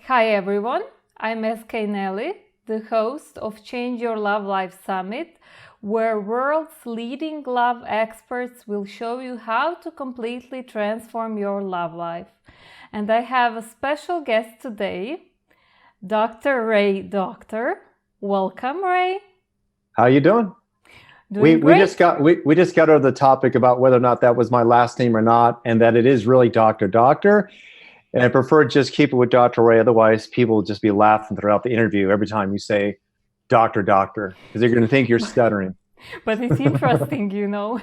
Hi everyone, I'm SK Nelly, the host of Change Your Love Life Summit, where world's leading love experts will show you how to completely transform your love life. And I have a special guest today, Dr. Ray Doktor. Welcome, Ray. How you doing? Doing great. We just got over the topic about whether or not that was my last name or not, and that it is really Dr. Doctor. And I prefer just keep it with Dr. Ray. Otherwise, people will just be laughing throughout the interview every time you say Doctor Doctor, because they're going to think you're stuttering. But it's interesting, you know.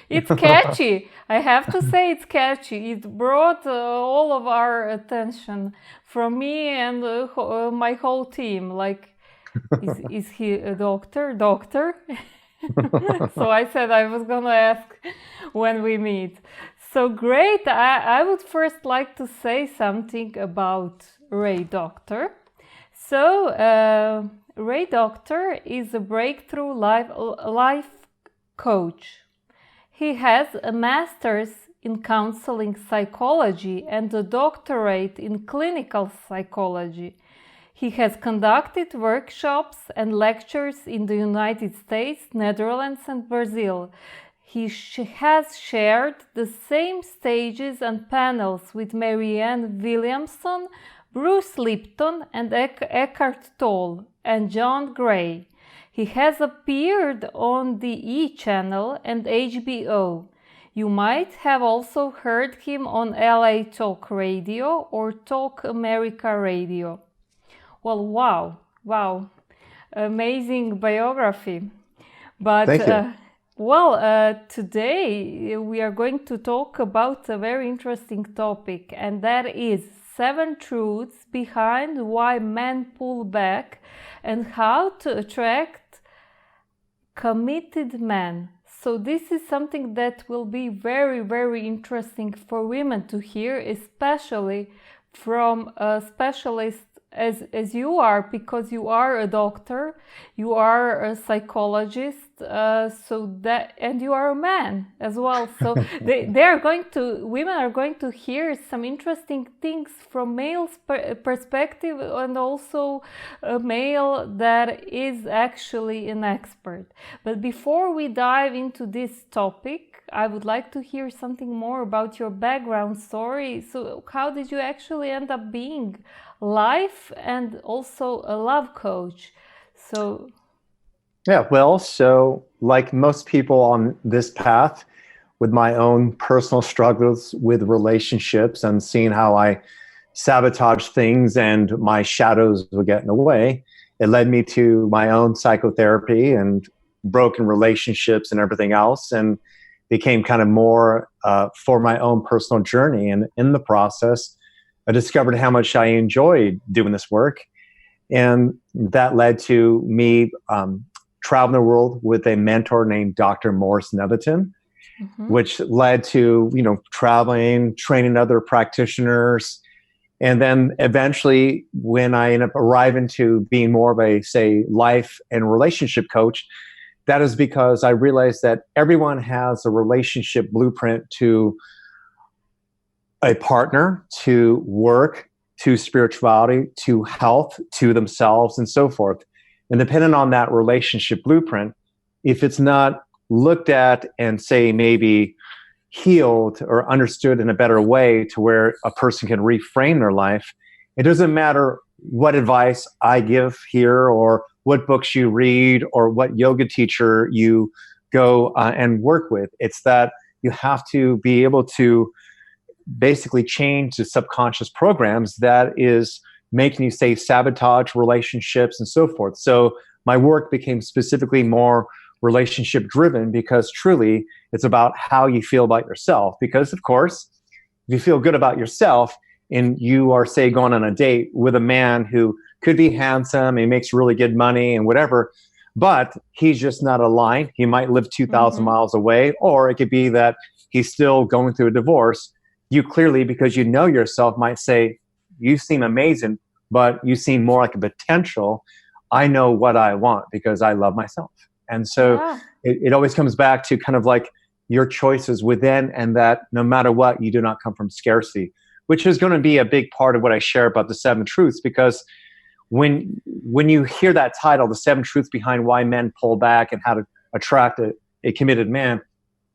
It's catchy. I have to say it's catchy. It brought all of our attention from me and my whole team. Like, is he a doctor? Doctor? So I said I was going to ask when we meet. So great. I would first like to say something about Ray Doktor. So Ray Doktor is a breakthrough life coach. He has a master's in counseling psychology and a doctorate in clinical psychology. He has conducted workshops and lectures in the United States, Netherlands, and Brazil. He has shared the same stages and panels with Marianne Williamson, Bruce Lipton, and Eckhart Tolle, and John Gray. He has appeared on the E! Channel and HBO. You might have also heard him on LA Talk Radio or Talk America Radio. Well, wow, amazing biography. But Thank you. Today we are going to talk about a very interesting topic, and that is 7 truths behind why men pull back and how to attract committed men. So this is something that will be very, very interesting for women to hear, especially from a specialist as you are, because you are a doctor, you are a psychologist, and you are a man as well. So women are going to hear some interesting things from male's perspective, and also a male that is actually an expert. But before we dive into this topic, I would like to hear something more about your background story. So how did you actually end up being life and also a love coach? So like most people on this path, with my own personal struggles with relationships and seeing how I sabotage things and my shadows were getting away, it led me to my own psychotherapy and broken relationships and everything else, and became kind of more for my own personal journey. And in the process, I discovered how much I enjoyed doing this work. And that led to me traveling the world with a mentor named Dr. Morris Netherton, which led to, traveling, training other practitioners. And then eventually, when I ended up arriving to being more of a, say, life and relationship coach, that is because I realized that everyone has a relationship blueprint to a partner, to work, to spirituality, to health, to themselves, and so forth. And depending on that relationship blueprint, if it's not looked at and, say, maybe healed or understood in a better way to where a person can reframe their life, it doesn't matter what advice I give here or what books you read or what yoga teacher you go and work with. It's that you have to be able to basically change the subconscious programs that is making you, say, sabotage relationships and so forth. So my work became specifically more relationship driven, because truly it's about how you feel about yourself. Because of course, if you feel good about yourself and you are, say, going on a date with a man who could be handsome, he makes really good money and whatever, but he's just not aligned. He might live 2,000 miles away, or it could be that he's still going through a divorce. You clearly, because you know yourself, might say, you seem amazing, but you seem more like a potential. I know what I want because I love myself. And so it always comes back to kind of like your choices within, and that no matter what, you do not come from scarcity. which is going to be a big part of what I share about the 7 truths, because when you hear that title, the 7 truths behind why men pull back and how to attract a committed man,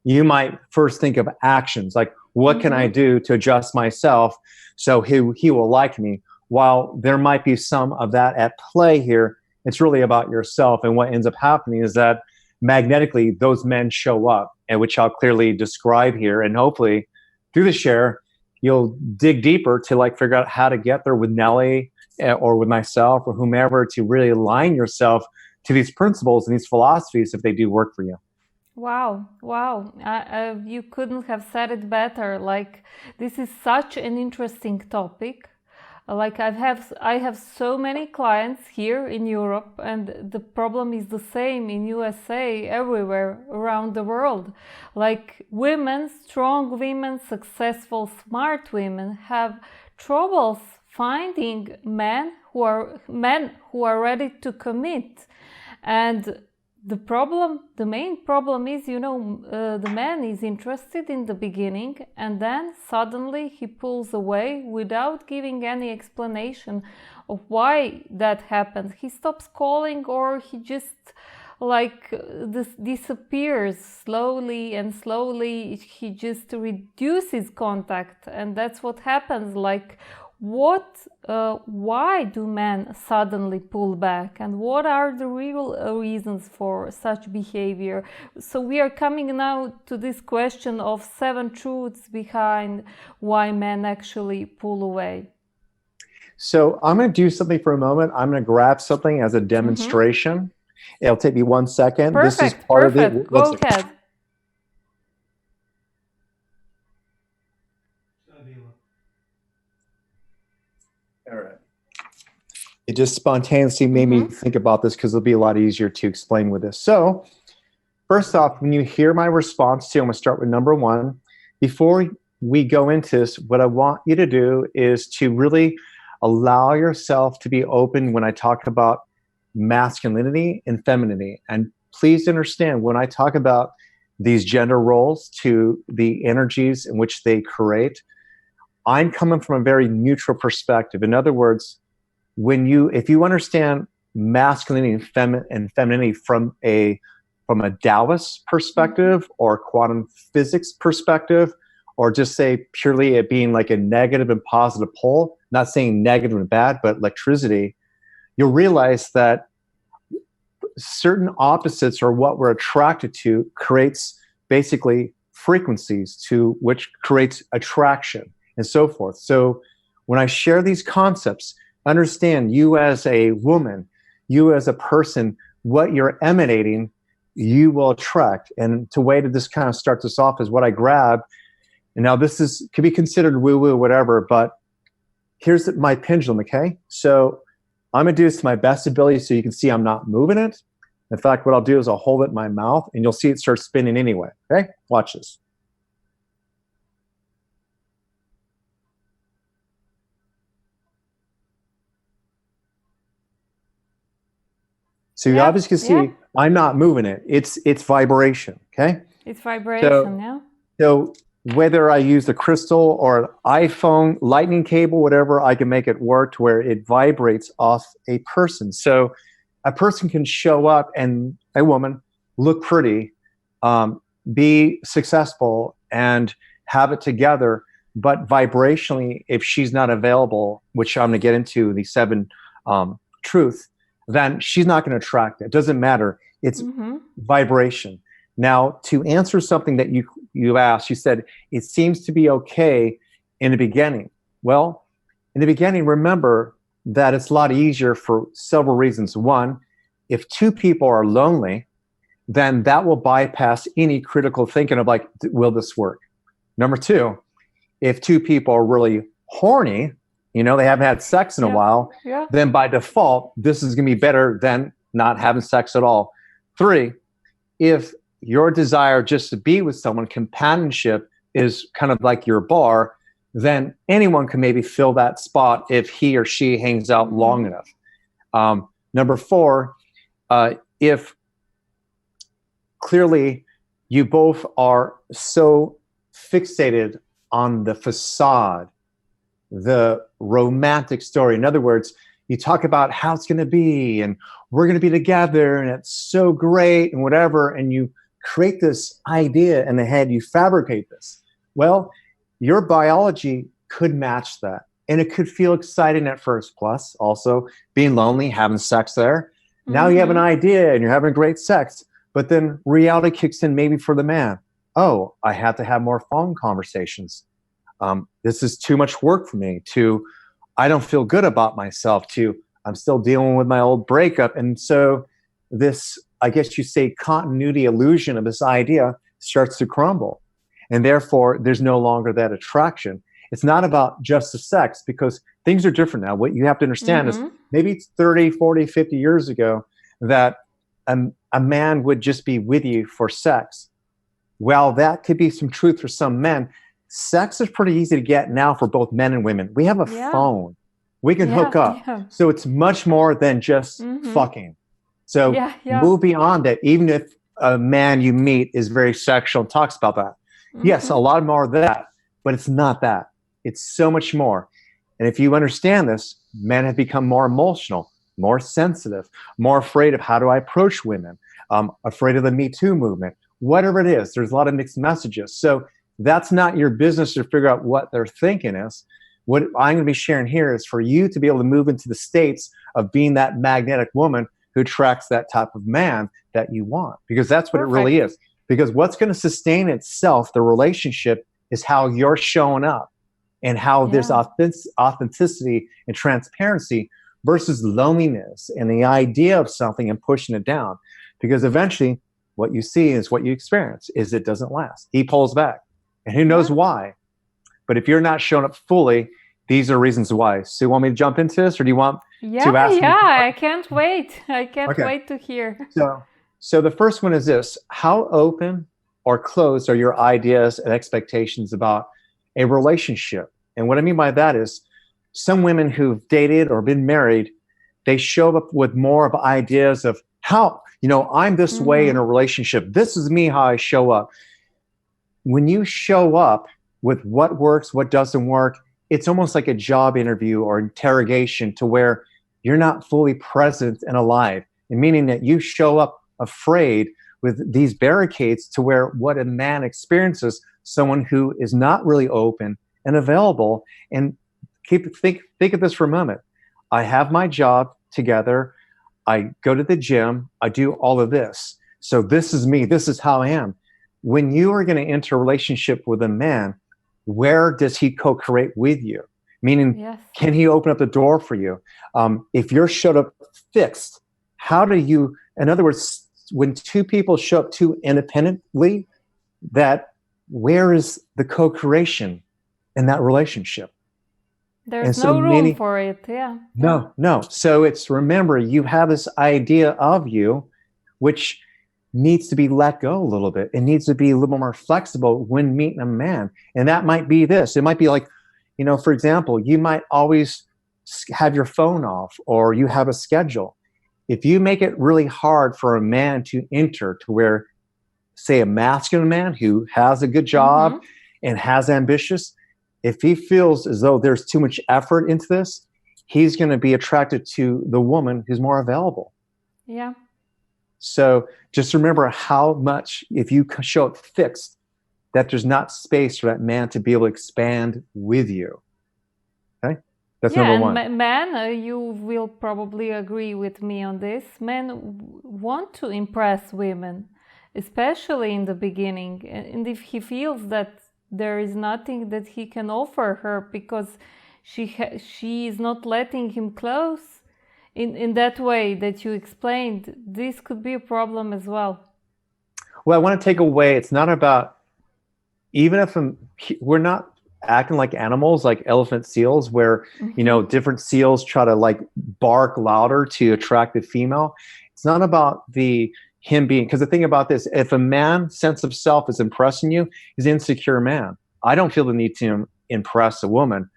you might first think of actions, like what can I do to adjust myself so he will like me? While there might be some of that at play here, it's really about yourself. And what ends up happening is that magnetically those men show up, and which I'll clearly describe here. And hopefully through the share, you'll dig deeper to like figure out how to get there with Nelly or with myself or whomever, to really align yourself to these principles and these philosophies if they do work for you. Wow, wow. You couldn't have said it better. Like, this is such an interesting topic. Like, I have so many clients here in Europe, and the problem is the same in USA, everywhere around the world. Like, women, strong women, successful, smart women have troubles finding men who are ready to commit. And the main problem is, the man is interested in the beginning, and then suddenly he pulls away without giving any explanation of why that happened. He stops calling, or he just disappears slowly, and slowly he just reduces contact. And that's what happens. Like, why do men suddenly pull back, and what are the real reasons for such behavior? So we are coming now to this question of 7 truths behind why men actually pull away. So I'm going to do something for a moment. I'm going to grab something as a demonstration. It'll take me 1 second. Perfect, this is part perfect. of it. Go ahead. All right. It just spontaneously made me think about this because it'll be a lot easier to explain with this. So first off, when you hear my response to, I'm going to start with number 1. Before we go into this, what I want you to do is to really allow yourself to be open when I talk about masculinity and femininity. And please understand, when I talk about these gender roles to the energies in which they create, I'm coming from a very neutral perspective. In other words, if you understand masculinity and femininity from a Taoist perspective or quantum physics perspective, or just say purely it being like a negative and positive pole, not saying negative and bad, but electricity, you'll realize that certain opposites, or what we're attracted to, creates basically frequencies to which creates attraction and so forth. So when I share these concepts, understand you as a woman, you as a person, what you're emanating, you will attract. And the way to just kind of start this off is what I grabbed. And now this could be considered woo-woo, whatever, but here's my pendulum, okay? So I'm going to do this to my best ability so you can see I'm not moving it. In fact, what I'll do is I'll hold it in my mouth, and you'll see it start spinning anyway, okay? Watch this. So you obviously can see I'm not moving it. It's vibration, okay? It's vibration, So whether I use a crystal or an iPhone, lightning cable, whatever, I can make it work to where it vibrates off a person. So a person can show up, and a woman, look pretty, be successful, and have it together, but vibrationally, if she's not available, which I'm going to get into the 7 truths, then she's not going to attract it. It doesn't matter. It's vibration. Now, to answer something that you asked, you said, it seems to be okay in the beginning. Well, in the beginning, remember that it's a lot easier for several reasons. 1, if 2 people are lonely, then that will bypass any critical thinking of like, will this work? Number 2, if 2 people are really horny, they haven't had sex in a while, then by default, this is going to be better than not having sex at all. 3, if your desire just to be with someone, companionship is kind of like your bar, then anyone can maybe fill that spot if he or she hangs out long enough. Number 4, if clearly you both are so fixated on the facade the romantic story. In other words, you talk about how it's going to be and we're going to be together and it's so great and whatever, and you create this idea in the head, you fabricate this. Well, your biology could match that, and it could feel exciting at first. Plus, also being lonely, having sex there. Now you have an idea and you're having great sex, but then reality kicks in maybe for the man. Oh, I have to have more phone conversations. This is too much work for me. To, I don't feel good about myself. To, I'm still dealing with my old breakup. And so this, I guess you say, continuity illusion of this idea starts to crumble. And therefore, there's no longer that attraction. It's not about just the sex, because things are different now. What you have to understand is maybe it's 30, 40, 50 years ago that a man would just be with you for sex. Well, that could be some truth for some men. Sex is pretty easy to get now for both men and women. We have a phone. We can hook up. So it's much more than just fucking. So move beyond that. Even if a man you meet is very sexual and talks about that. Yes, a lot more of that, but it's not that. It's so much more. And if you understand this, men have become more emotional, more sensitive, more afraid of how do I approach women, afraid of the Me Too movement, whatever it is. There's a lot of mixed messages. So that's not your business to figure out what their thinking is. What I'm going to be sharing here is for you to be able to move into the states of being that magnetic woman who attracts that type of man that you want, because that's what it really is. Because what's going to sustain itself, the relationship, is how you're showing up and how there's authenticity and transparency versus loneliness and the idea of something and pushing it down. Because eventually what you see is what you experience is it doesn't last. He pulls back, and who knows why. But if you're not showing up fully, these are reasons why. So you want me to jump into this, or do you want to ask me? I can't wait. I can't wait to hear. So the first one is this: how open or closed are your ideas and expectations about a relationship? And what I mean by that is, some women who've dated or been married, they show up with more of ideas of how, I'm this way in a relationship. This is me, how I show up. When you show up with what works, what doesn't work, it's almost like a job interview or interrogation, to where you're not fully present and alive. And meaning that you show up afraid with these barricades, to where what a man experiences, someone who is not really open and available. And think of this for a moment. I have my job together. I go to the gym. I do all of this. So this is me. This is how I am. When you are going to enter a relationship with a man, where does he co-create with you? Meaning, can he open up the door for you? If you're showed up fixed, how do you, in other words, when two people show up too independently, that where is the co-creation in that relationship? There's no room for it. No. So it's, remember, you have this idea of you, which needs to be let go a little bit. It needs to be a little more flexible when meeting a man. And that might be this. It might be like, for example, you might always have your phone off, or you have a schedule. If you make it really hard for a man to enter, to where, say, a masculine man who has a good job and has ambitious, if he feels as though there's too much effort into this, he's going to be attracted to the woman who's more available. Yeah. So just remember how much, if you show up fixed, that there's not space for that man to be able to expand with you. Okay? That's number one. Men, you will probably agree with me on this. Men want to impress women, especially in the beginning. And if he feels that there is nothing that he can offer her because she is not letting him close in that way that you explained, this could be a problem as well. Well, I want to take away, it's not about, even if we're not acting like animals, like elephant seals, where, different seals try to like bark louder to attract the female. It's not about him being, because the thing about this, if a man's sense of self is impressing you, he's an insecure man. I don't feel the need to impress a woman.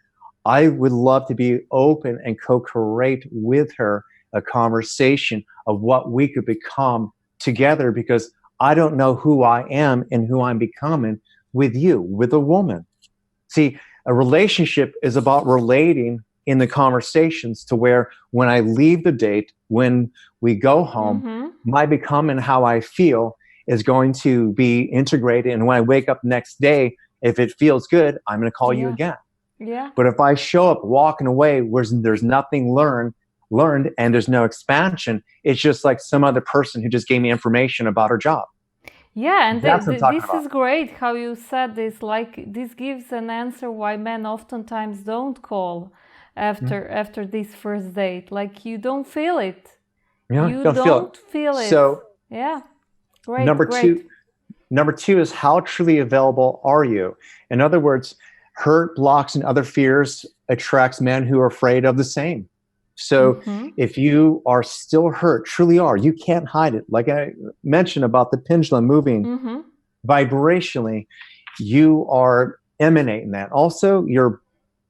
I would love to be open and co-create with her a conversation of what we could become together, because I don't know who I am and who I'm becoming with you, with a woman. See, A relationship is about relating in the conversations to where when I leave the date, when we go home, my become and how I feel is going to be integrated. And when I wake up next day, if it feels good, I'm going to call you again. Yeah. But if I show up walking away where there's nothing learned and there's no expansion, it's just like some other person who just gave me information about her job. Yeah, and That's what I'm talking this about. is great how you said this. Like, this gives an answer why men oftentimes don't call after this first date. Like, you don't feel it. Yeah, You don't don't feel it. So yeah, great. number great. Number two is how truly available are you? In other words, hurt, blocks, and other fears attracts men who are afraid of the same. So if you are still hurt, truly are, you can't hide it. Like I mentioned about the pendulum moving vibrationally, you are emanating that. Also, your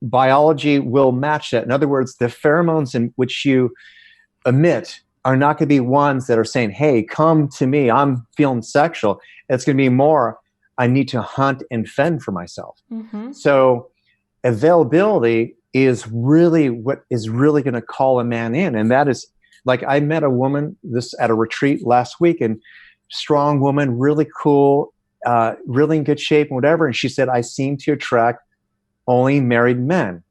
biology will match that. In other words, the pheromones in which you emit are not going to be ones that are saying, hey, come to me, I'm feeling sexual. It's going to be more, I need to hunt and fend for myself. So availability is really what is really going to call a man in. And that is, like, I met a woman this at a retreat last week, and strong woman, really cool, really in good shape and whatever. And she said, I seem to attract only married men.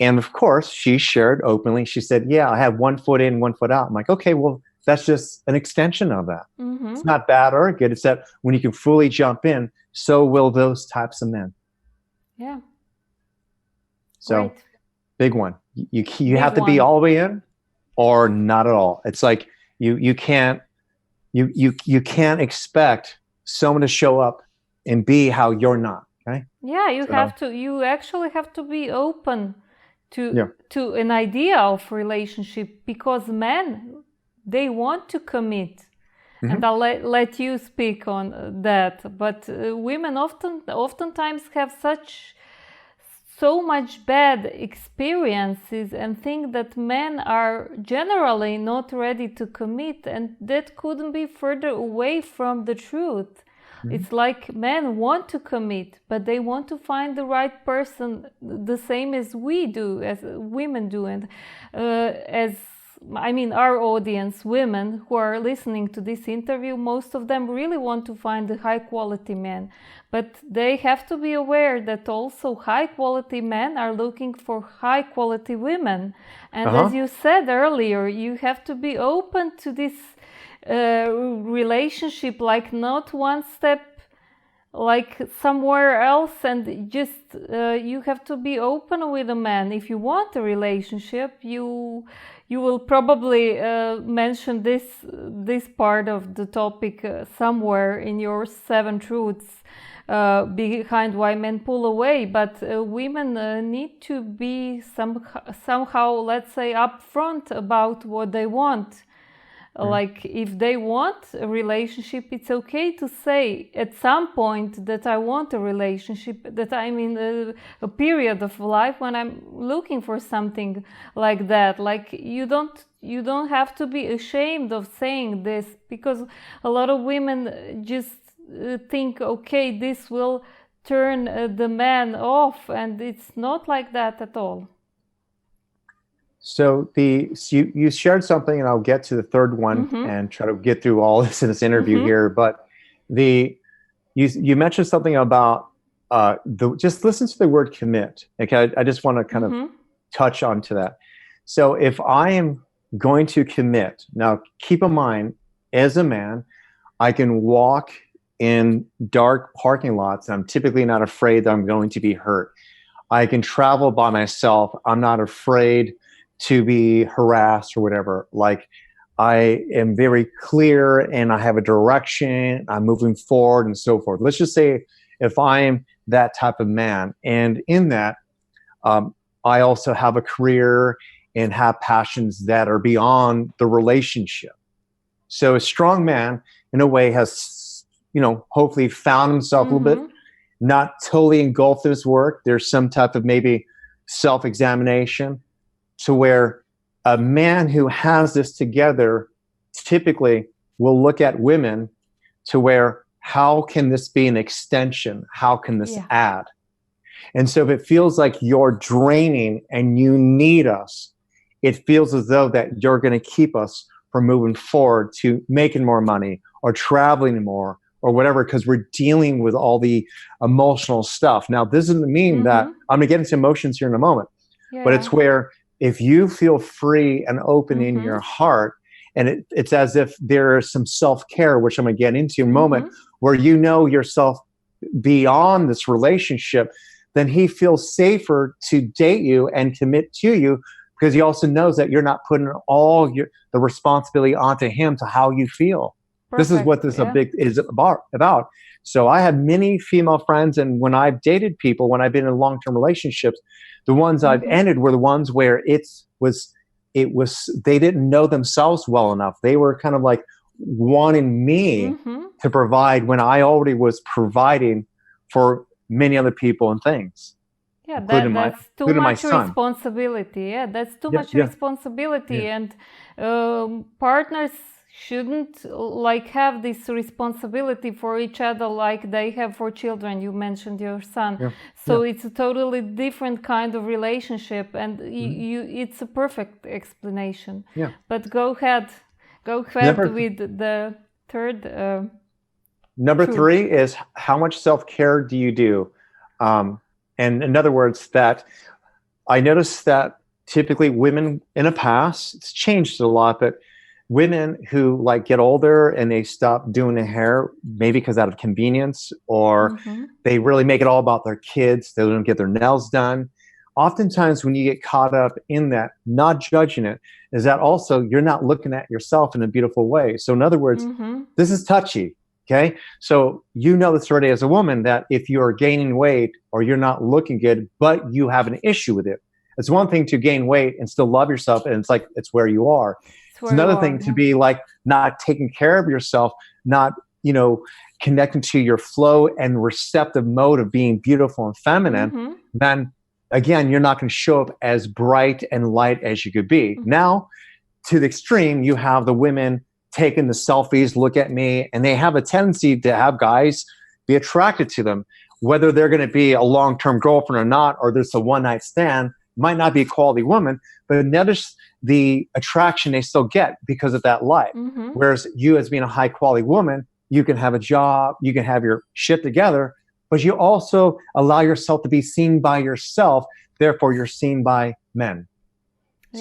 And of course, she shared openly. She said, yeah, I have 1 foot in, 1 foot out. I'm like, okay, well, that's just an extension of that. It's not bad or good. It's that when you can fully jump in, so will those types of men. Yeah. So Great. big one. You have to be all the way in or not at all. It's like you can't expect someone to show up and be how you're not. Okay? Yeah, you actually have to be open to an idea of relationship, because men, they want to commit. And I'll let you speak on that. But women oftentimes have so much bad experiences and think that men are generally not ready to commit, and that couldn't be further away from the truth. It's like men want to commit, but they want to find the right person, the same as we do, as women do. And our audience, women who are listening to this interview, most of them really want to find a high quality man. But they have to be aware that also high quality men are looking for high quality women. And as you said earlier, you have to be open to this relationship, like not one step like somewhere else, and just you have to be open with a man. If you want a relationship, you will probably mention this part of the topic somewhere in your 7 truths behind why men pull away. But women need to be somehow, let's say, upfront about what they want. Like, if they want a relationship, it's okay to say at some point that I want a relationship, that I'm in a period of life when I'm looking for something like that. Like, you don't have to be ashamed of saying this, because a lot of women just think, okay, this will turn the man off, and it's not like that at all. So you shared something, and I'll get to the third one and try to get through all this in this interview here. But you mentioned something about just listen to the word commit. Okay, I just want to kind of touch onto that. So if I am going to commit, now keep in mind, as a man, I can walk in dark parking lots. I'm typically not afraid that I'm going to be hurt. I can travel by myself. I'm not afraid to be harassed or whatever. Like, I am very clear and I have a direction, I'm moving forward and so forth. Let's just say if I'm that type of man, and in that, I also have a career and have passions that are beyond the relationship. So a strong man, in a way, has, hopefully found himself a little bit, not totally engulfed in his work. There's some type of maybe self-examination, to where a man who has this together typically will look at women to where, how can this be an extension? How can this add? And so if it feels like you're draining and you need us, it feels as though that you're going to keep us from moving forward to making more money or traveling more or whatever, because we're dealing with all the emotional stuff. Now, this doesn't mean that I'm going to get into emotions here in a moment, but it's where if you feel free and open in your heart, and it's as if there is some self-care, which I'm going to get into in a moment, where you know yourself beyond this relationship, then he feels safer to date you and commit to you, because he also knows that you're not putting all the responsibility onto him to how you feel. Perfect. This is what this is about. So I have many female friends, and when I've dated people, when I've been in long-term relationships, the ones I've ended were the ones where it was they didn't know themselves well enough. They were kind of like wanting me to provide when I already was providing for many other people and things. Yeah, that's too much responsibility. Yeah, that's too much responsibility, and partners shouldn't like have this responsibility for each other like they have for children. You mentioned your son, so it's a totally different kind of relationship, and it's a perfect explanation. Yeah. But go ahead with the third. Number three is, how much self-care do you do? And in other words, that I noticed that typically women in the past, it's changed a lot, but women who like get older and they stop doing their hair, maybe because out of convenience, or they really make it all about their kids, they don't get their nails done. Oftentimes when you get caught up in that, not judging it, is that also you're not looking at yourself in a beautiful way. So in other words, this is touchy. Okay, so you know this already as a woman, that if you are gaining weight or you're not looking good, but you have an issue with it, it's one thing to gain weight and still love yourself, and it's like it's where you are. It's another thing to be like not taking care of yourself, not connecting to your flow and receptive mode of being beautiful and feminine. Then again, you're not going to show up as bright and light as you could be. Now, to the extreme, you have the women taking the selfies, look at me, and they have a tendency to have guys be attracted to them, whether they're going to be a long-term girlfriend or not, or there's a one-night stand, might not be a quality woman, but notice the attraction they still get because of that light. Whereas you, as being a high-quality woman, you can have a job, you can have your shit together, but you also allow yourself to be seen by yourself, therefore you're seen by men.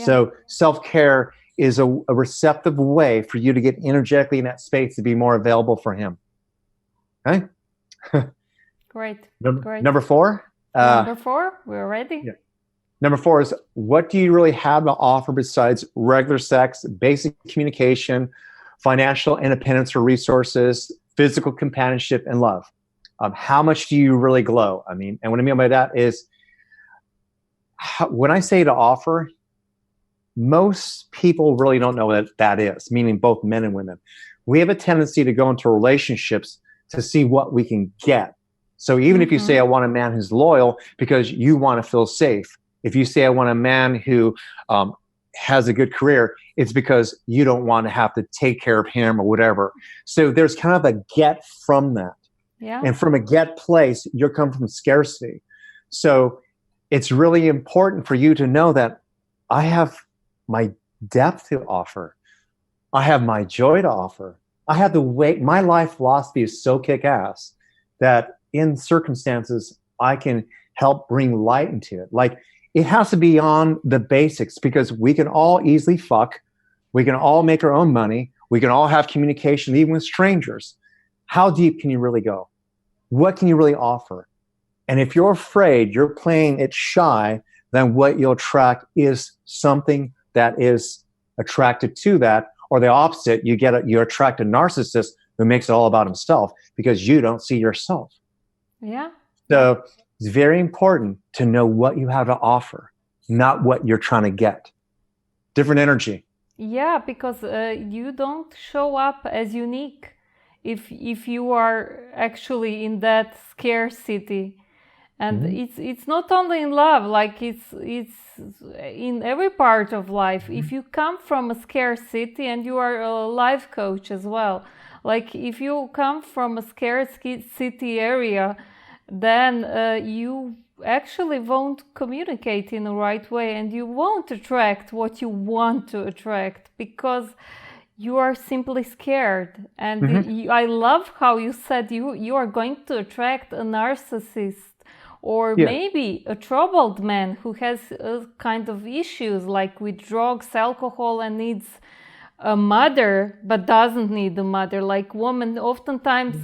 So self-care is a receptive way for you to get energetically in that space to be more available for him. Okay? Great. Number four? Number four, we're ready. Yeah. Number four is, what do you really have to offer besides regular sex, basic communication, financial independence or resources, physical companionship, and love? How much do you really glow? I mean, and what I mean by that is, when I say to offer, most people really don't know what that is, meaning both men and women. We have a tendency to go into relationships to see what we can get. So even if you say, I want a man who's loyal, because you want to feel safe. If you say, I want a man who has a good career, it's because you don't want to have to take care of him or whatever. So there's kind of a get from that. Yeah. And from a get place, you're coming from scarcity. So it's really important for you to know that I have my depth to offer. I have my joy to offer. I have the way, my life philosophy is so kick-ass that in circumstances, I can help bring light into it. Like, it has to be on the basics, because we can all easily fuck. We can all make our own money. We can all have communication, even with strangers. How deep can you really go? What can you really offer? And if you're afraid, you're playing it shy, then what you'll attract is something that is attracted to that, or the opposite. You attract a narcissist who makes it all about himself because you don't see yourself. Yeah. So it's very important to know what you have to offer, not what you're trying to get. Different energy. Yeah, because you don't show up as unique if you are actually in that scarcity. And it's not only in love, like it's in every part of life. If you come from a scarcity, and you are a life coach as well, like if you come from a scarcity area, then you actually won't communicate in the right way, and you won't attract what you want to attract because you are simply scared. And I love how you said you are going to attract a narcissist, or maybe a troubled man who has kind of issues like with drugs, alcohol, and needs a mother but doesn't need a mother. Like women oftentimes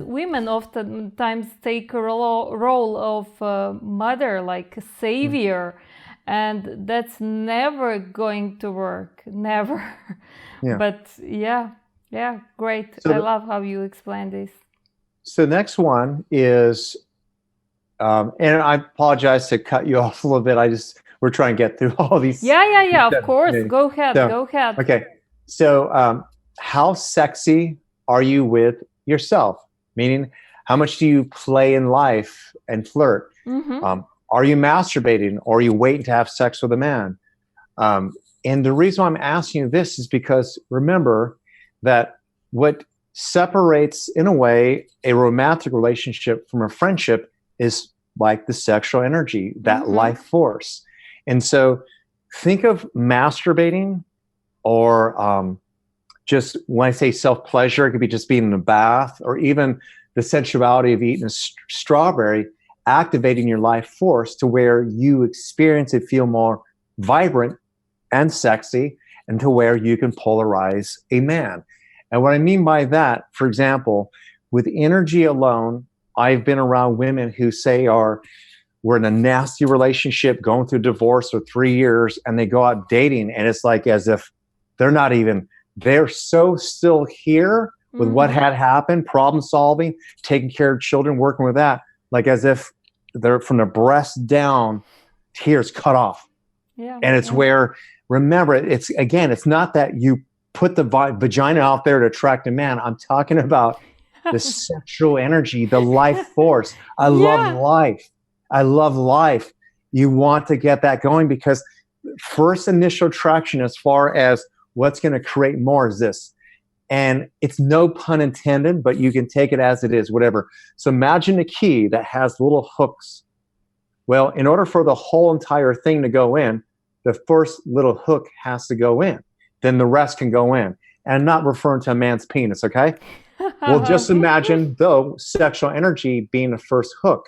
take a role of mother, like a savior, and that's never going to work, never. But great. I love how you explain this. So the next one is and I apologize to cut you off a little bit. We're trying to get through all these. Of course. Go ahead. Okay. So how sexy are you with yourself? Meaning, how much do you play in life and flirt? Are you masturbating, or are you waiting to have sex with a man? And the reason why I'm asking you this is because remember that what separates, in a way, a romantic relationship from a friendship is like the sexual energy, that life force. And so think of masturbating, or just when I say self-pleasure, it could be just being in a bath, or even the sensuality of eating a strawberry, activating your life force to where you experience it, feel more vibrant and sexy, and to where you can polarize a man. And what I mean by that, for example, with energy alone, I've been around women who say we're in a nasty relationship, going through divorce for 3 years, and they go out dating, and it's like as if they're so still here with what had happened, problem solving, taking care of children, working with that, like as if they're from the breast down, tears cut off. And it's where, remember, it's not that you put the vagina out there to attract a man. I'm talking about the sexual energy, the life force. I love life. I love life. You want to get that going, because first initial attraction as far as what's going to create more is this. And it's no pun intended, but you can take it as it is, whatever. So imagine a key that has little hooks. Well, in order for the whole entire thing to go in, the first little hook has to go in. Then the rest can go in. And I'm not referring to a man's penis, okay? Well, just imagine, though, sexual energy being the first hook.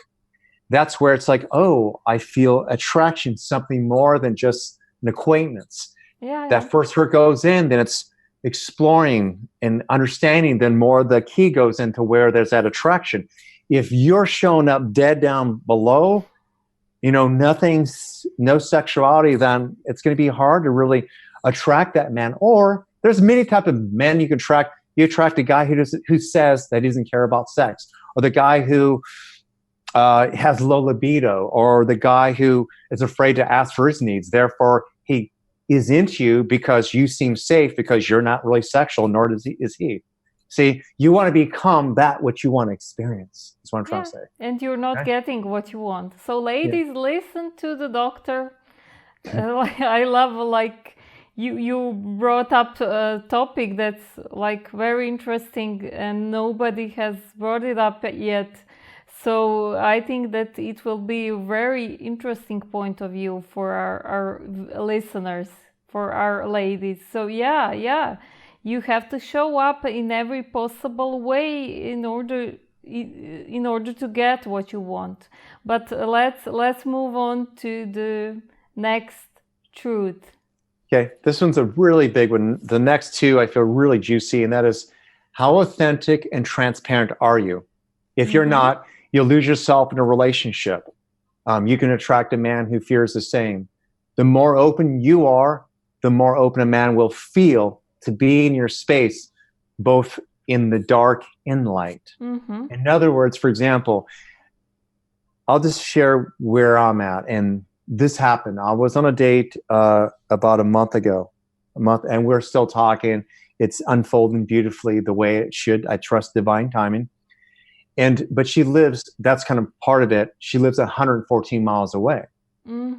That's where it's like, oh, I feel attraction, something more than just an acquaintance. That first hook goes in, then it's exploring and understanding, then more the key goes into where there's that attraction. If you're showing up dead down below, no sexuality, then it's going to be hard to really attract that man. Or there's many types of men you can attract. You attract a guy who says that he doesn't care about sex, or the guy who has low libido, or the guy who is afraid to ask for his needs. Therefore, he is into you because you seem safe, because you're not really sexual, nor is he. See, you want to become that which you want to experience. That's what I'm trying to say. And you're not getting what you want. So ladies, listen to the doctor. I love, like, you brought up a topic that's like very interesting and nobody has brought it up yet. So I think that it will be a very interesting point of view for our listeners, for our ladies. So you have to show up in every possible way in order to get what you want. But let's move on to the next truth. Okay, this one's a really big one. The next two I feel really juicy, and that is, how authentic and transparent are you? If you're not, you'll lose yourself in a relationship. You can attract a man who fears the same. The more open you are, the more open a man will feel to be in your space, both in the dark and light. In other words, for example, I'll just share where I'm at. And this happened. I was on a date about a month, and we're still talking. It's unfolding beautifully the way it should. I trust divine timing. But she lives, that's kind of part of it. She lives 114 miles away.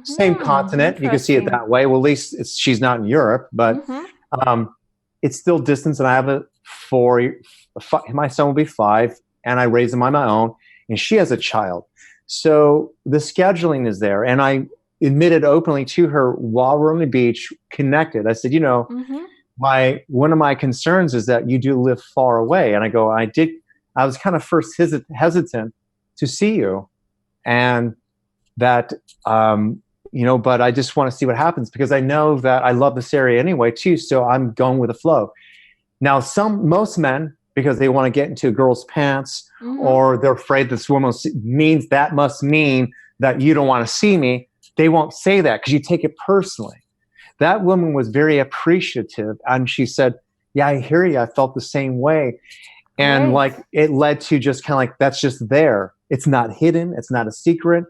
Same continent. You can see it that way. Well, at least she's not in Europe, but it's still distance. And I have my son will be 5, and I raise him on my own, and she has a child. So the scheduling is there. And I admitted openly to her while we're on the beach, connected. I said, you know, Mm-hmm. one of my concerns is that you do live far away. And I was kind of first hesitant to see you. And that, but I just want to see what happens because I know that I love this area anyway too. So I'm going with the flow. Now, most men, because they want to get into a girl's pants, Mm-hmm. or they're afraid this woman means that must mean that you don't want to see me. They won't say that because you take it personally. That woman was very appreciative, and she said, "Yeah, I hear you. I felt the same way." And Great. like it led to just kind of like that's just there. It's not hidden. It's not a secret.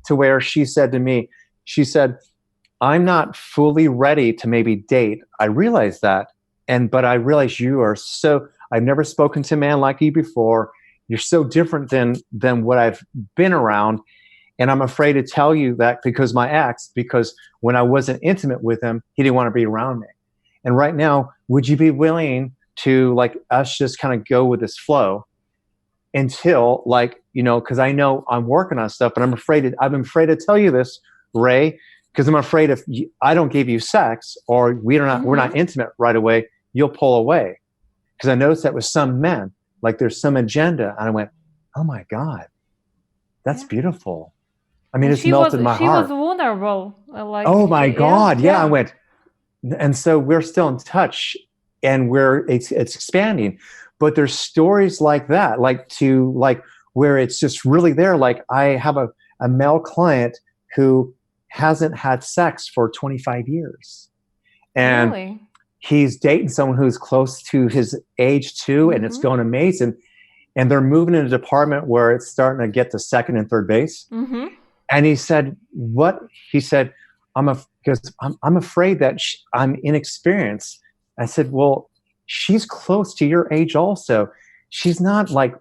To where she said to me, she said, "I'm not fully ready to maybe date. I realize that." But I realize you are so, I've never spoken to a man like you before. You're so different than what I've been around. And I'm afraid to tell you that because because when I wasn't intimate with him, he didn't want to be around me. And right now, would you be willing to like us just kind of go with this flow until because I know I'm working on stuff, but I'm afraid to tell you this, Ray, because I'm afraid if I don't give you sex or we're not intimate right away, you'll pull away. Because I noticed that with some men, like there's some agenda, and I went, "Oh my God, that's beautiful." I mean, And it's melted my she was heart. vulnerable. Oh my God, yeah. I Yeah. went, and so we're still in touch, and it's expanding. But there's stories like that, where it's just really there. Like I have a male client who hasn't had sex for 25 years. And Really? he's dating someone who's close to his age too, and it's going amazing. And they're moving in a department where it's starting to get to second and third base. Mm-hmm. And he said, "What?" He said, because I'm afraid that I'm inexperienced." I said, "Well, she's close to your age also. She's not like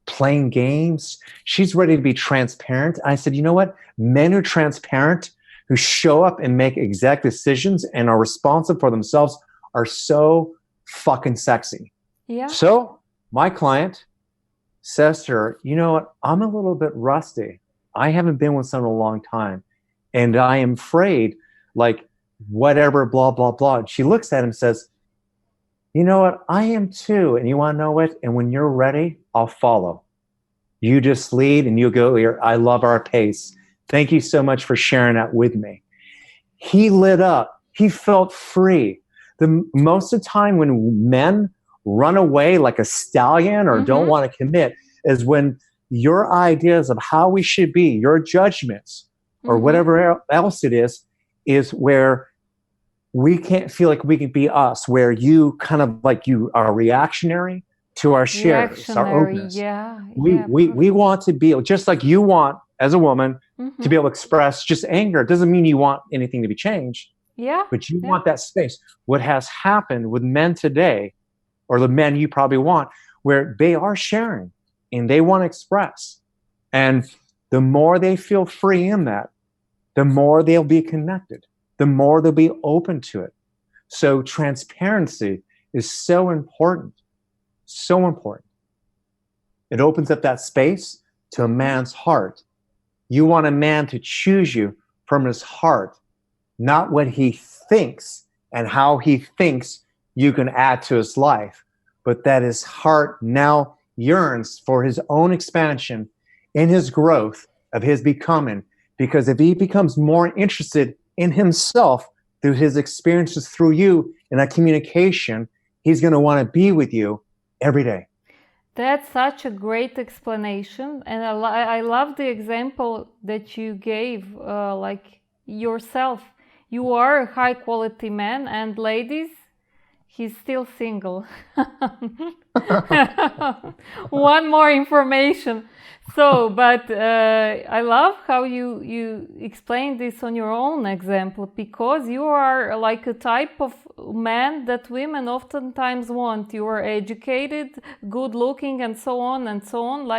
playing games. She's ready to be transparent." I said, "You know what? Men who are transparent, who show up and make exact decisions and are responsible for themselves are so fucking sexy." Yeah. So my client says to her, "You know what? I'm a little bit rusty. I haven't been with someone in a long time. And I am afraid, like, whatever, blah, blah, blah." And she looks at him and says, "You know what? I am too. And you want to know what? And when you're ready, I'll follow. You just lead and you go here. I love our pace. Thank you so much for sharing that with me." He lit up. He felt free. Most of the time when men run away like a stallion or don't want to commit is when your ideas of how we should be, your judgments, or whatever else it is where we can't feel like we can be us, where you kind of like you are reactionary to our shares, our openness. We want to be just like you want as a woman to be able to express just anger. It doesn't mean you want anything to be changed. Yeah. But you want that space. What has happened with men today, or the men you probably want, where they are sharing and they want to express. And the more they feel free in that, the more they'll be connected, the more they'll be open to it. So transparency is so important, so important. It opens up that space to a man's heart. You want a man to choose you from his heart, not what he thinks and how he thinks you can add to his life, but that his heart now yearns for his own expansion in his growth of his becoming. Because if he becomes more interested in himself through his experiences through you in that communication, he's going to want to be with you every day. That's such a great explanation. And I love the example that you gave, like yourself. You are a high quality man, and ladies, he's still single. One more information. So, but I love how you explain this on your own example, because you are like a type of man that women oftentimes want. You are educated, good looking, and so on and so on.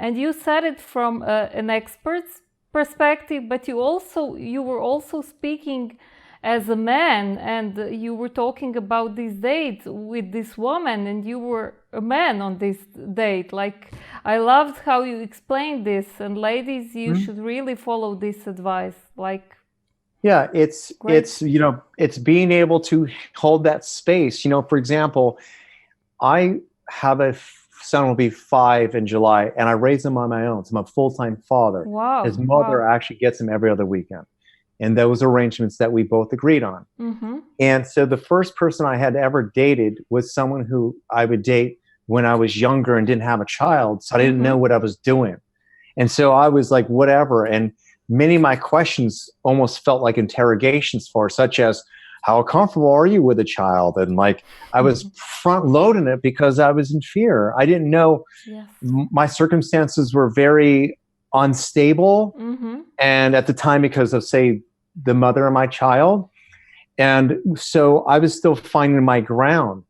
And you said it from an expert's perspective, but you were also speaking as a man, and you were talking about this date with this woman, and you were a man on this date. Like, I loved how you explained this, and ladies, you should really follow this advice. Like, yeah, great. it's it's being able to hold that space. For example, I have a son will be 5 in July, and I raise him on my own. So I'm a full-time father. Wow. His mother actually gets him every other weekend. And those arrangements that we both agreed on. And so the first person I had ever dated was someone who I would date when I was younger and didn't have a child. So I didn't know what I was doing. And so I was like, whatever. And many of my questions almost felt like interrogations for her, such as, how comfortable are you with a child? And like, I was front loading it because I was in fear. I didn't know. Yes. My circumstances were very unstable. And at the time, because of, say, the mother of my child. And so I was still finding my ground.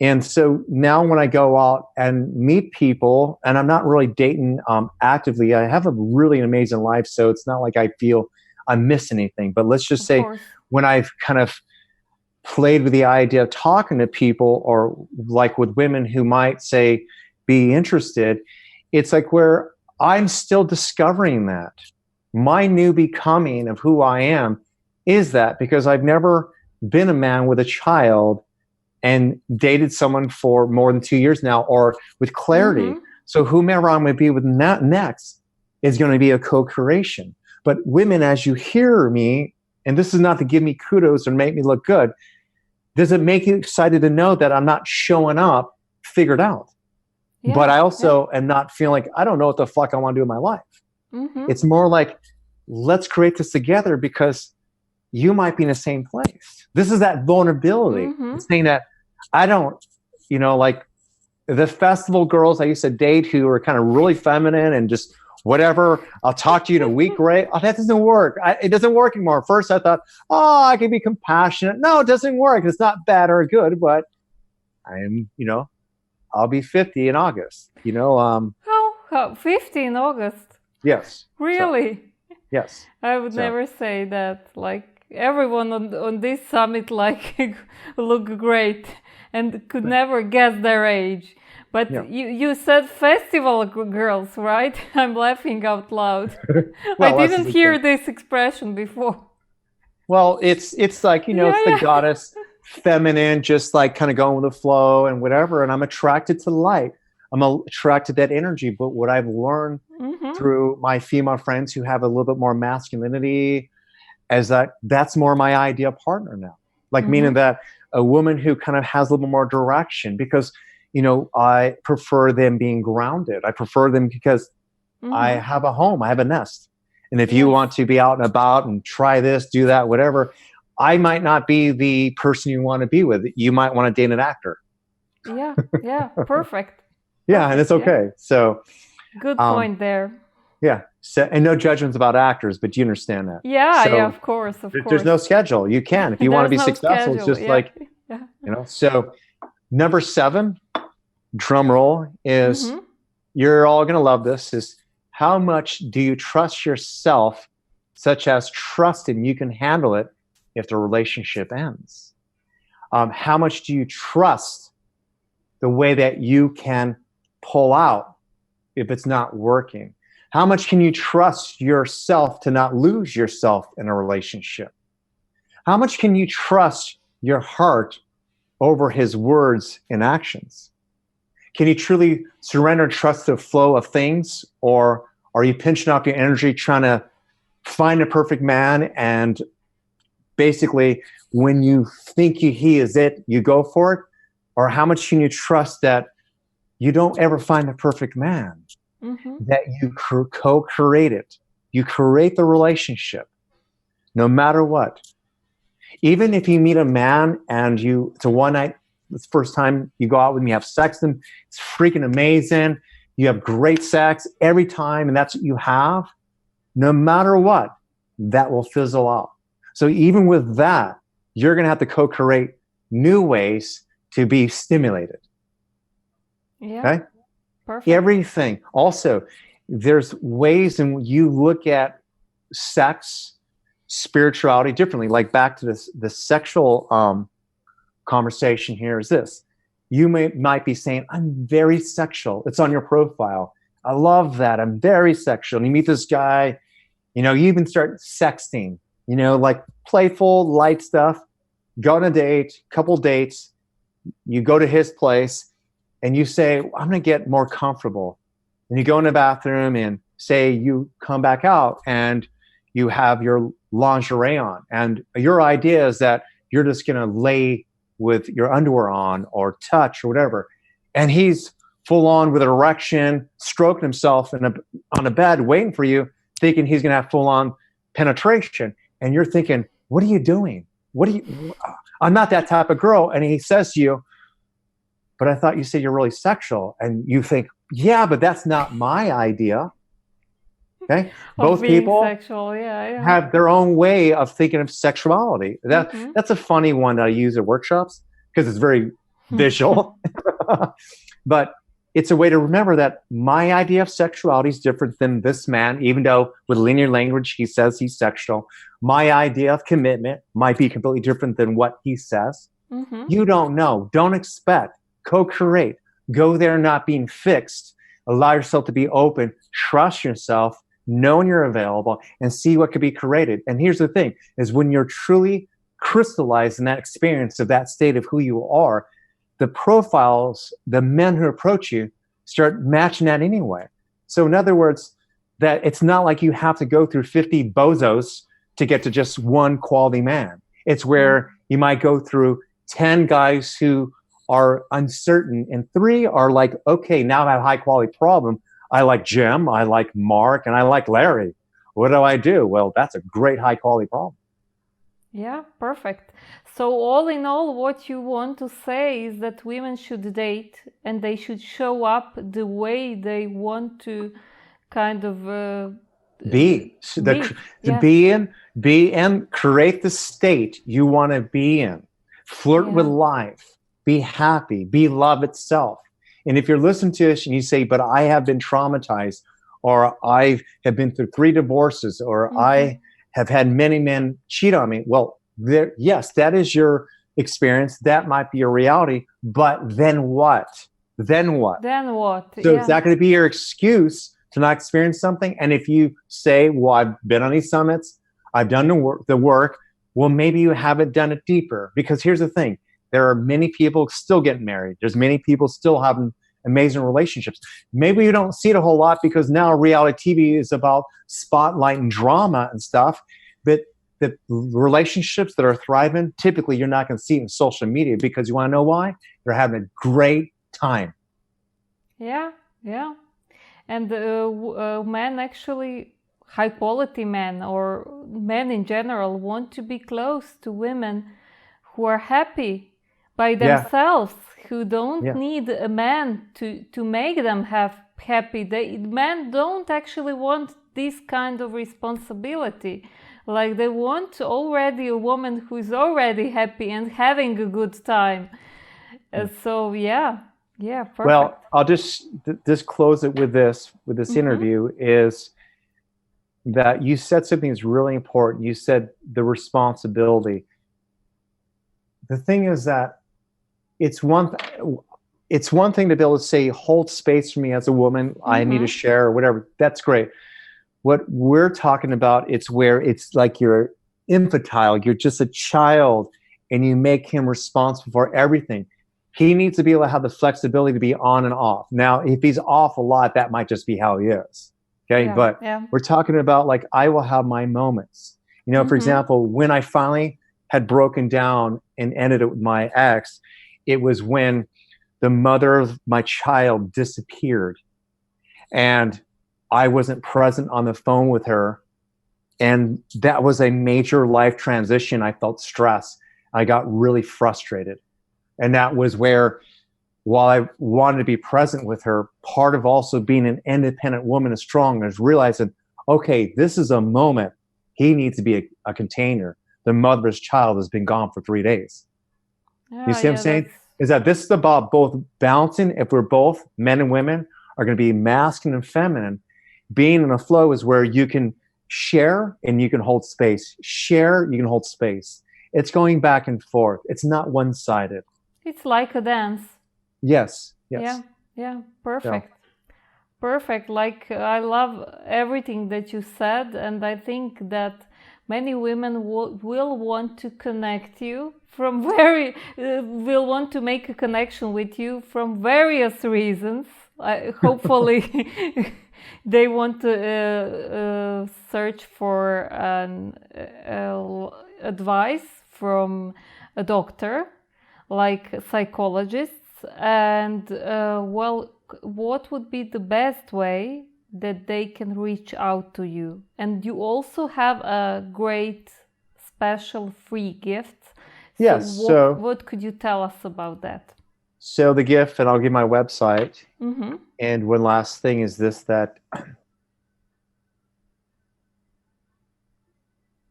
And so now when I go out and meet people, and I'm not really dating actively, I have a really amazing life. So it's not like I feel I'm missing anything. But let's just say, when I've kind of played with the idea of talking to people, or like with women who might say be interested, it's like where I'm still discovering that. My new becoming of who I am is that, because I've never been a man with a child and dated someone for more than 2 years now, or with clarity. So whomever I'm going to be with next is going to be a co-creation. But women, as you hear me, and this is not to give me kudos or make me look good, does it make you excited to know that I'm not showing up figured out? But I also am not feeling like I don't know what the fuck I want to do in my life. It's more like, let's create this together, because you might be in the same place. This is that vulnerability. It's saying that I don't, like the festival girls I used to date who were kind of really feminine and just whatever, I'll talk to you in a week, right? Oh, that doesn't work. It doesn't work anymore. First I thought, I can be compassionate. No, it doesn't work. It's not bad or good, but I'm, I'll be 50 in August, How 50 in August? Yes. Really? So, yes. I would never say that. Like, everyone on this summit like look great and could never guess their age. But you said festival girls, right? I'm laughing out loud. Well, I didn't hear this expression before. Well, it's like, it's the goddess feminine, just like kind of going with the flow and whatever. And I'm attracted to light. I'm attracted to that energy. But what I've learned through my female friends who have a little bit more masculinity is that that's more my ideal partner now. Like, meaning that a woman who kind of has a little more direction, because, I prefer them being grounded. I prefer them because I have a home, I have a nest. And if you want to be out and about and try this, do that, whatever, I might not be the person you want to be with. You might want to date an actor. Yeah, perfect. Yeah, and it's okay. Yeah. So good point there. Yeah. So, and no judgments about actors, but you understand that. Yeah, so of course. There's no schedule. You can. If you want to be successful, it's just like, So number 7, drum roll, is you're all going to love this, is how much do you trust yourself, such as trusting you can handle it if the relationship ends? How much do you trust the way that you can pull out if it's not working? How much can you trust yourself to not lose yourself in a relationship? How much can you trust your heart over his words and actions? Can you truly surrender and trust the flow of things? Or are you pinching off your energy trying to find a perfect man, and basically when you think he is it, you go for it? Or how much can you trust that you don't ever find a perfect man, that you co-create it? You create the relationship no matter what. Even if you meet a man and it's a one night, it's the first time you go out with him, you have sex with him, it's freaking amazing, you have great sex every time, and that's what you have, no matter what, that will fizzle out. So even with that, you're going to have to co-create new ways to be stimulated. Yeah. Okay? Perfect. Everything. Also, there's ways, and you look at sex, spirituality differently. Like back to this sexual conversation here is this. You might be saying, I'm very sexual. It's on your profile. I love that. I'm very sexual. And you meet this guy, you know, you even start sexting, you know, like playful, light stuff. Go on a date, couple dates. You go to his place and you say, I'm going to get more comfortable. And you go in the bathroom and say you come back out and you have your lingerie on. And your idea is that you're just going to lay with your underwear on or touch or whatever. And he's full on with an erection, stroking himself on a bed, waiting for you, thinking he's going to have full on penetration. And you're thinking, what are you doing? I'm not that type of girl. And he says to you, but I thought you said you're really sexual. And you think, yeah, but that's not my idea. Okay. Both people sexual. Yeah. have their own way of thinking of sexuality. That's a funny one that I use at workshops because it's very visual. But it's a way to remember that my idea of sexuality is different than this man, even though with linear language, he says he's sexual. My idea of commitment might be completely different than what he says. You don't know. Don't expect. Co-create. Go there not being fixed. Allow yourself to be open. Trust yourself. Know when you're available and see what could be created. And here's the thing, is when you're truly crystallized in that experience of that state of who you are, the profiles, the men who approach you start matching that anyway. So in other words, that it's not like you have to go through 50 bozos to get to just one quality man. It's where you might go through 10 guys who are uncertain and 3 are like, okay, now I have a high quality problem. I like Jim, I like Mark, and I like Larry. What do I do? Well, that's a great high quality problem. Yeah, perfect. So all in all, what you want to say is that women should date and they should show up the way they want to kind of be in, create the state you want to be in. Flirt with life. Be happy. Be love itself. And if you're listening to this and you say, but I have been traumatized, or I have been through 3 divorces, or I have had many men cheat on me. Well, yes, that is your experience. That might be your reality. But then what? Then what? So is that going to be your excuse to not experience something? And if you say, well, I've been on these summits, I've done the work, well, maybe you haven't done it deeper. Because here's the thing. There are many people still getting married. There's many people still having amazing relationships. Maybe you don't see it a whole lot because now reality TV is about spotlight and drama and stuff. But the relationships that are thriving, typically you're not going to see it in social media because you want to know why? They're having a great time. Yeah. And men actually, high quality men or men in general want to be close to women who are happy by themselves, who don't need a man to make them happy. Men don't actually want this kind of responsibility. Like they want already a woman who is already happy and having a good time. So perfect. Well, I'll just close it with this interview is that you said something that's really important. You said the responsibility. The thing is that it's one thing to be able to say, hold space for me as a woman. I need to share or whatever. That's great. What we're talking about, it's where it's like you're infantile. You're just a child and you make him responsible for everything. He needs to be able to have the flexibility to be on and off. Now, if he's off a lot, that might just be how he is. Okay. But we're talking about like, I will have my moments. You know, for example, when I finally had broken down and ended it with my ex, it was when the mother of my child disappeared and I wasn't present on the phone with her. And that was a major life transition. I felt stress. I got really frustrated. And that was where, while I wanted to be present with her, part of also being an independent woman and strong is realizing, okay, this is a moment. He needs to be a container. The mother's child has been gone for 3 days. You see what I'm saying? Is that this is about both balancing. If we're both men and women are going to be masculine and feminine, being in a flow is where you can share and you can hold space. Share, you can hold space. It's going back and forth. It's not one-sided. It's like a dance. Yes. Yeah, perfect. Perfect. Like, I love everything that you said, and I think that many women will want to connect you from will want to make a connection with you from various reasons. Hopefully, they want to search for an advice from a doctor, like psychologists, and what would be the best way that they can reach out to you? And you also have a great special free gift. Yes. So what could you tell us about that? So the gift, and I'll give my website. Mm-hmm. And one last thing is this, that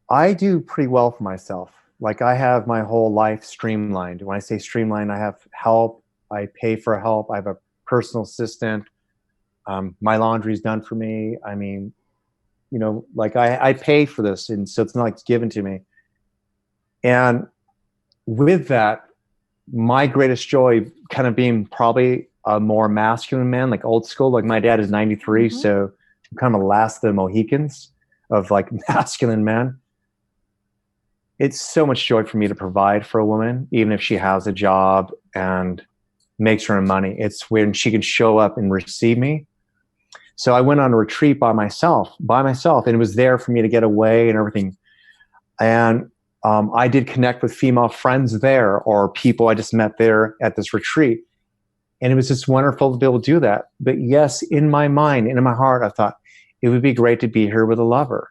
I do pretty well for myself. Like, I have my whole life streamlined. When I say streamlined, I have help. I pay for help. I have a personal assistant. My laundry's done for me. I mean, you know, like I pay for this, and so it's not like it's given to me. And with that, my greatest joy, kind of being probably a more masculine man, like old school, like my dad is 93, Mm-hmm. so I'm kind of the last of the Mohicans of like masculine men. It's so much joy for me to provide for a woman, even if she has a job and makes her own money. It's when she can show up and receive me. So I went on a retreat by myself, and it was there for me to get away and everything. And I did connect with female friends there, or people I just met there at this retreat. And it was just wonderful to be able to do that. But yes, in my mind and in my heart, I thought it would be great to be here with a lover.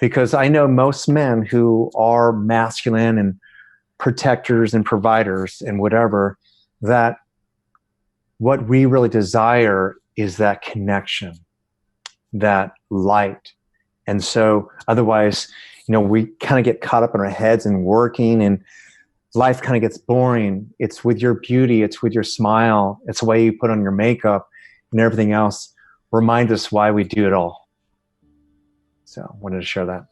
Because I know most men who are masculine and protectors and providers and whatever, that what we really desire is that connection, that light. And so otherwise, you know, we kind of get caught up in our heads and working, and life kind of gets boring. It's with your beauty, it's with your smile, it's the way you put on your makeup and everything else. Remind us why we do it all. So I wanted to share that.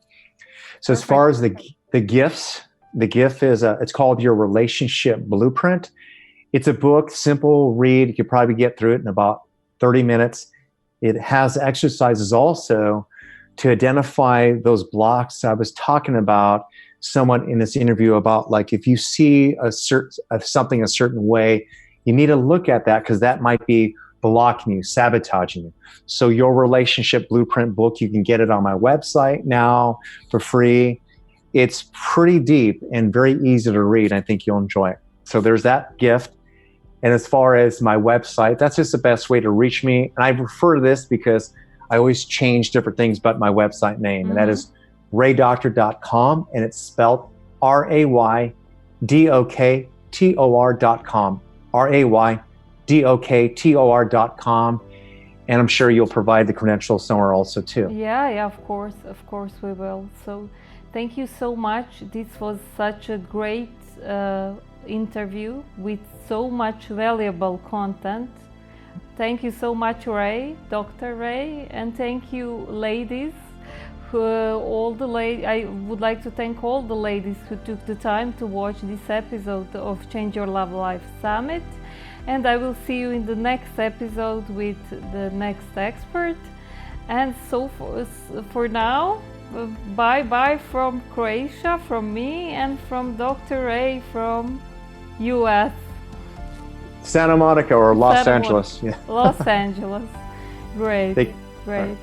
So as far as the gifts, the gift is it's called Your Relationship Blueprint. It's a book, simple read. You could probably get through it in about 30 minutes. It has exercises also to identify those blocks I was talking about somewhat in this interview about, like, if you see something a certain way, you need to look at that, because that might be blocking you, sabotaging you. So Your Relationship Blueprint book, you can get it on my website now for free. It's pretty deep and very easy to read. I think you'll enjoy it. So there's that gift. And as far as my website, that's just the best way to reach me. And I refer to this because I always change different things but my website name. And that is raydoktor.com, and it's spelled RAYDOKTOR.com. RAYDOKTOR.com. And I'm sure you'll provide the credentials somewhere also too. Yeah, of course we will. So thank you so much. This was such a great interview with so much valuable content. Thank you so much, Ray, Dr. Ray, and thank you, ladies. I would like to thank all the ladies who took the time to watch this episode of Change Your Love Life Summit. And I will see you in the next episode with the next expert. And so for now, bye from Croatia, from me, and from Dr. Ray from US. Santa Monica or Los Angeles. Yeah. Los Angeles. Great. Great.